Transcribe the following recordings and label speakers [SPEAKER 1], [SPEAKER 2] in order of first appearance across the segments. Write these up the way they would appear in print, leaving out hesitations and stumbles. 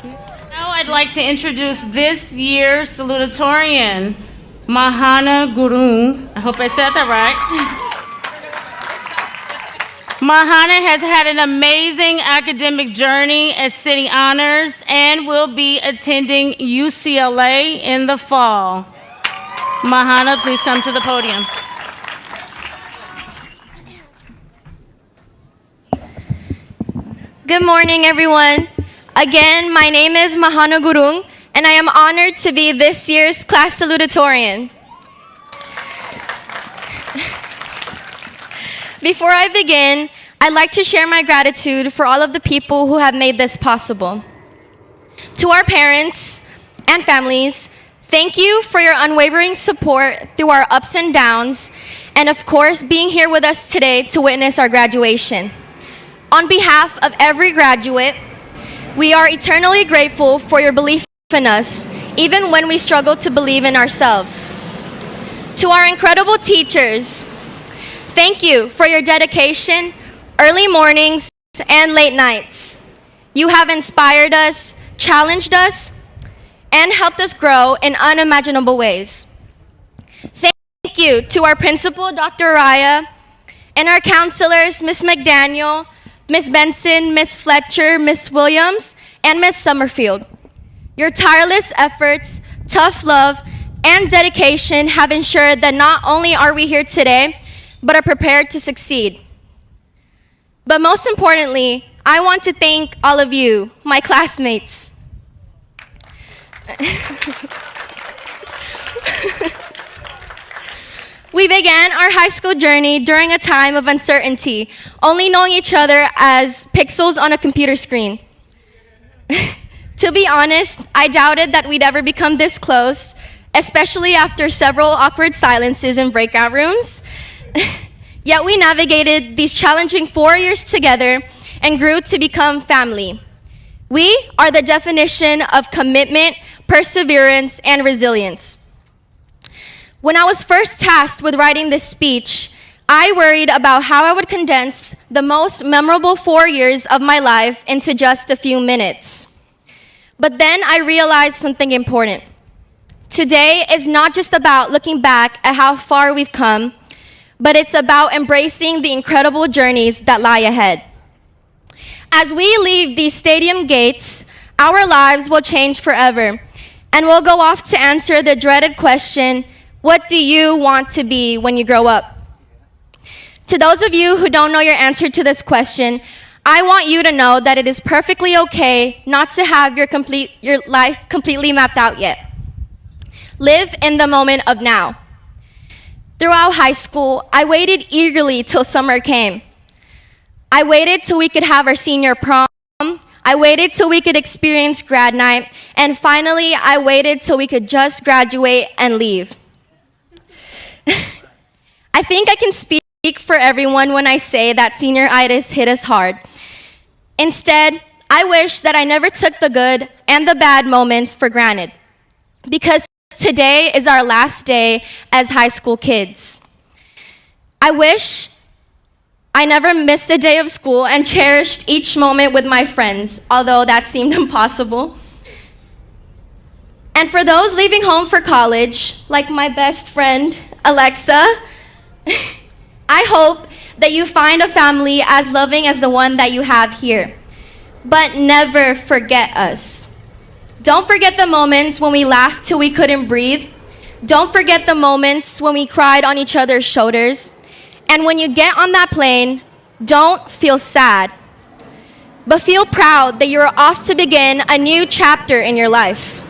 [SPEAKER 1] Now I'd like to introduce this year's salutatorian, MAHANA Gurung. I hope I said that right. MAHANA has had an amazing academic journey at City Honors and will be attending UCLA in the fall. MAHANA, please come to the podium.
[SPEAKER 2] Good morning, everyone. Again, my name is MAHANA Gurung, and I am honored to be this year's class salutatorian. Before I begin, I'd like to share my gratitude for all of the people who have made this possible. To our parents and families, thank you for your unwavering support through our ups and downs, and of course, being here with us today to witness our graduation. On behalf of every graduate, we are eternally grateful for your belief in us, even when we struggle to believe in ourselves. To our incredible teachers, thank you for your dedication, early mornings, and late nights. You have inspired us, challenged us, and helped us grow in unimaginable ways. Thank you to our principal, Dr. Raya, and our counselors, Ms. McDaniel, Ms. Benson, Ms. Fletcher, Ms. Williams, and Ms. Summerfield. Your tireless efforts, tough love, and dedication have ensured that not only are we here today, but are prepared to succeed. But most importantly, I want to thank all of you, my classmates. We began our high school journey during a time of uncertainty, only knowing each other as pixels on a computer screen. To be honest, I doubted that we'd ever become this close, especially after several awkward silences in breakout rooms. Yet we navigated these challenging 4 years together and grew to become family. We are the definition of commitment, perseverance, and resilience. When I was first tasked with writing this speech, I worried about how I would condense the most memorable 4 years of my life into just a few minutes. But then I realized something important. Today is not just about looking back at how far we've come, but it's about embracing the incredible journeys that lie ahead. As we leave these stadium gates, our lives will change forever, and we'll go off to answer the dreaded question, what do you want to be when you grow up? To those of you who don't know your answer to this question, I want you to know that it is perfectly okay not to have your life completely mapped out yet. Live in the moment of now. Throughout high school, I waited eagerly till summer came. I waited till we could have our senior prom. I waited till we could experience grad night. And finally, I waited till we could just graduate and leave. I think I can speak for everyone when I say that senioritis hit us hard. Instead, I wish that I never took the good and the bad moments for granted, because today is our last day as high school kids. I wish I never missed a day of school and cherished each moment with my friends, although that seemed impossible. And for those leaving home for college, like my best friend, Alexa, I hope that you find a family as loving as the one that you have here. But never forget us. Don't forget the moments when we laughed till we couldn't breathe. Don't forget the moments when we cried on each other's shoulders. And when you get on that plane, don't feel sad, but feel proud that you're off to begin a new chapter in your life.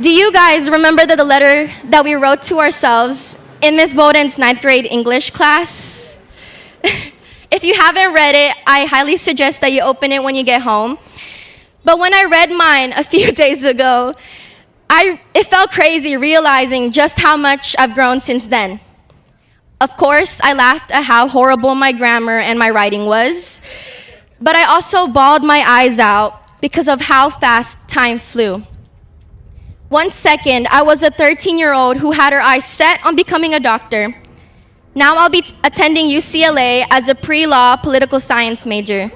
[SPEAKER 2] Do you guys remember the letter that we wrote to ourselves in Ms. Bowden's 9th grade English class? If you haven't read it, I highly suggest that you open it when you get home. But when I read mine a few days ago, it felt crazy realizing just how much I've grown since then. Of course, I laughed at how horrible my grammar and my writing was, but I also bawled my eyes out because of how fast time flew. 1 second, I was a 13-year-old who had her eyes set on becoming a doctor. Now I'll be attending UCLA as a pre-law political science major.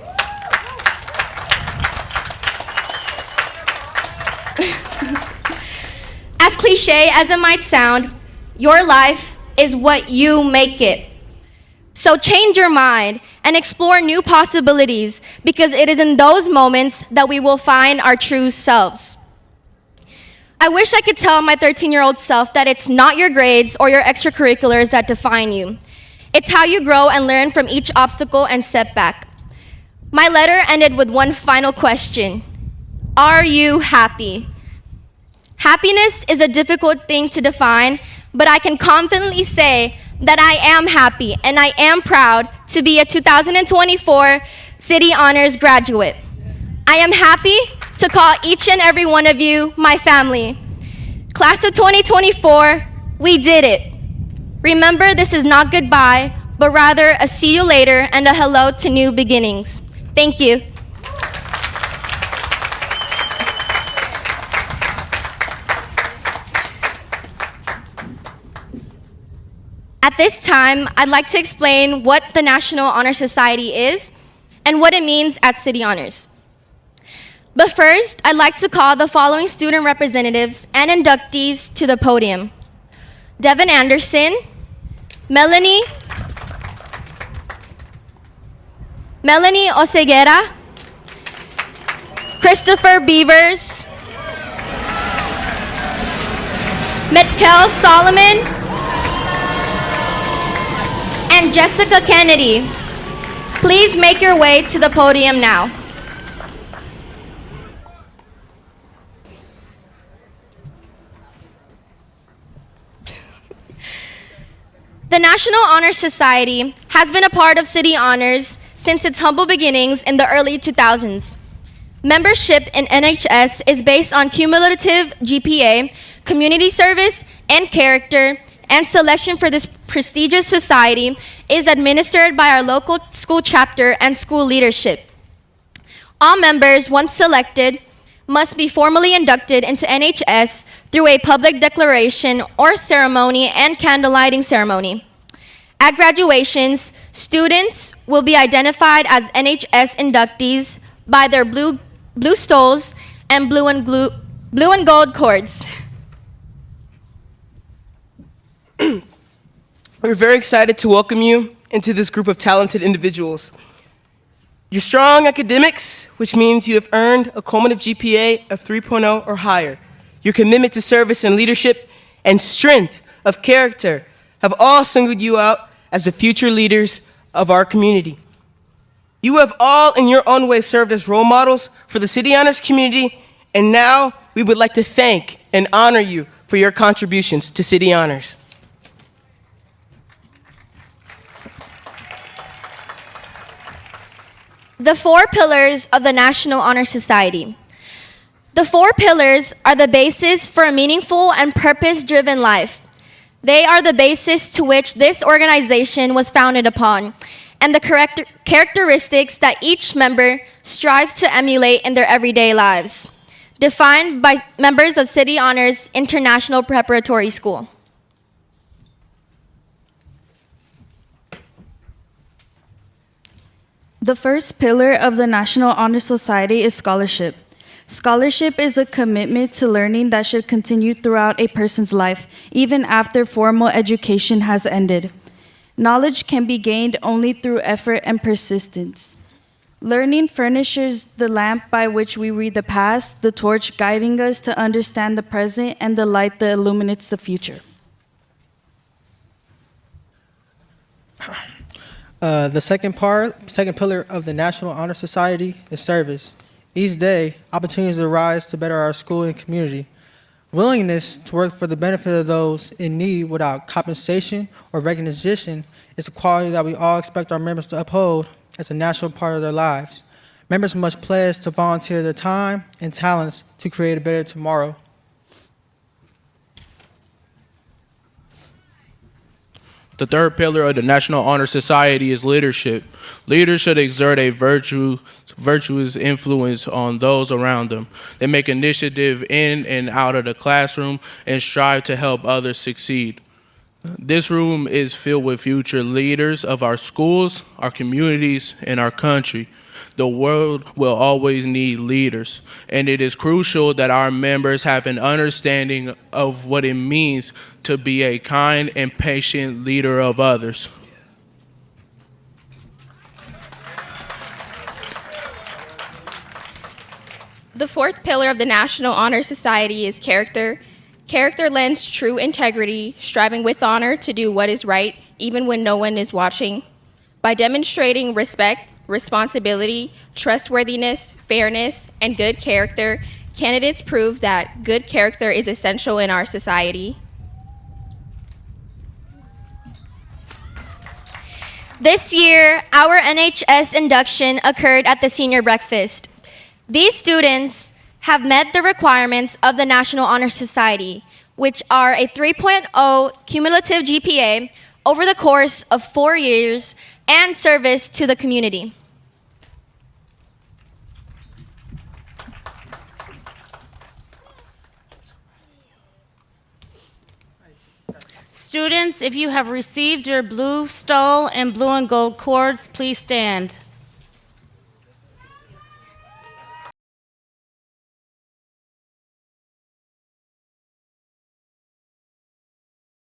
[SPEAKER 2] cliche as it might sound, your life is what you make it. So change your mind and explore new possibilities, because it is in those moments that we will find our true selves. I wish I could tell my 13-year-old self that it's not your grades or your extracurriculars that define you. It's how you grow and learn from each obstacle and setback. My letter ended with one final question. Are you happy? Happiness is a difficult thing to define, but I can confidently say that I am happy and I am proud to be a 2024 City Honors graduate. I am happy to call each and every one of you my family. Class of 2024, we did it. Remember, this is not goodbye, but rather a see you later and a hello to new beginnings. Thank you. At this time, I'd like to explain what the National Honor Society is and what it means at City Honors. But first, I'd like to call the following student representatives and inductees to the podium. Devin Anderson, Melanie Oseguera, Christopher Beavers, Metkel Solomon, and Jessica Kennedy. Please make your way to the podium now. The National Honor Society has been a part of City Honors since its humble beginnings in the early 2000s. Membership in NHS is based on cumulative GPA, community service, and character, and selection for this prestigious society is administered by our local school chapter and school leadership. All members, once selected, must be formally inducted into NHS through a public declaration or ceremony and candlelighting ceremony. At graduations, students will be identified as NHS inductees by their blue stoles and blue and gold cords.
[SPEAKER 3] We're very excited to welcome you into this group of talented individuals. Your strong academics, which means you have earned a cumulative GPA of 3.0 or higher, your commitment to service and leadership, and strength of character have all singled you out as the future leaders of our community. You have all in your own way served as role models for the City Honors community, and now we would like to thank and honor you for your contributions to City Honors.
[SPEAKER 2] The 4 pillars of the National Honor Society. The 4 pillars are the basis for a meaningful and purpose-driven life. They are the basis to which this organization was founded upon, and the characteristics that each member strives to emulate in their everyday lives, defined by members of City Honors International Preparatory School.
[SPEAKER 4] The first pillar of the National Honor Society is scholarship. Scholarship is a commitment to learning that should continue throughout a person's life, even after formal education has ended. Knowledge can be gained only through effort and persistence. Learning furnishes the lamp by which we read the past, the torch guiding us to understand the present, and the light that illuminates the future.
[SPEAKER 5] The second pillar of the National Honor Society is service. Each day, opportunities arise to better our school and community. Willingness to work for the benefit of those in need without compensation or recognition is a quality that we all expect our members to uphold as a natural part of their lives. Members must pledge to volunteer their time and talents to create a better tomorrow.
[SPEAKER 6] The third pillar of the National Honor Society is leadership. Leaders should exert a virtuous influence on those around them. They make initiative in and out of the classroom and strive to help others succeed. This room is filled with future leaders of our schools, our communities, and our country. The world will always need leaders, and it is crucial that our members have an understanding of what it means to be a kind and patient leader of others.
[SPEAKER 2] The fourth pillar of the National Honor Society is character. Character lends true integrity, striving with honor to do what is right, even when no one is watching. By demonstrating respect, responsibility, trustworthiness, fairness, and good character, candidates prove that good character is essential in our society. This year, our NHS induction occurred at the senior breakfast. These students have met the requirements of the National Honor Society, which are a 3.0 cumulative GPA over the course of 4 years and service to the community.
[SPEAKER 1] Students, if you have received your blue stole and blue and gold cords, please stand.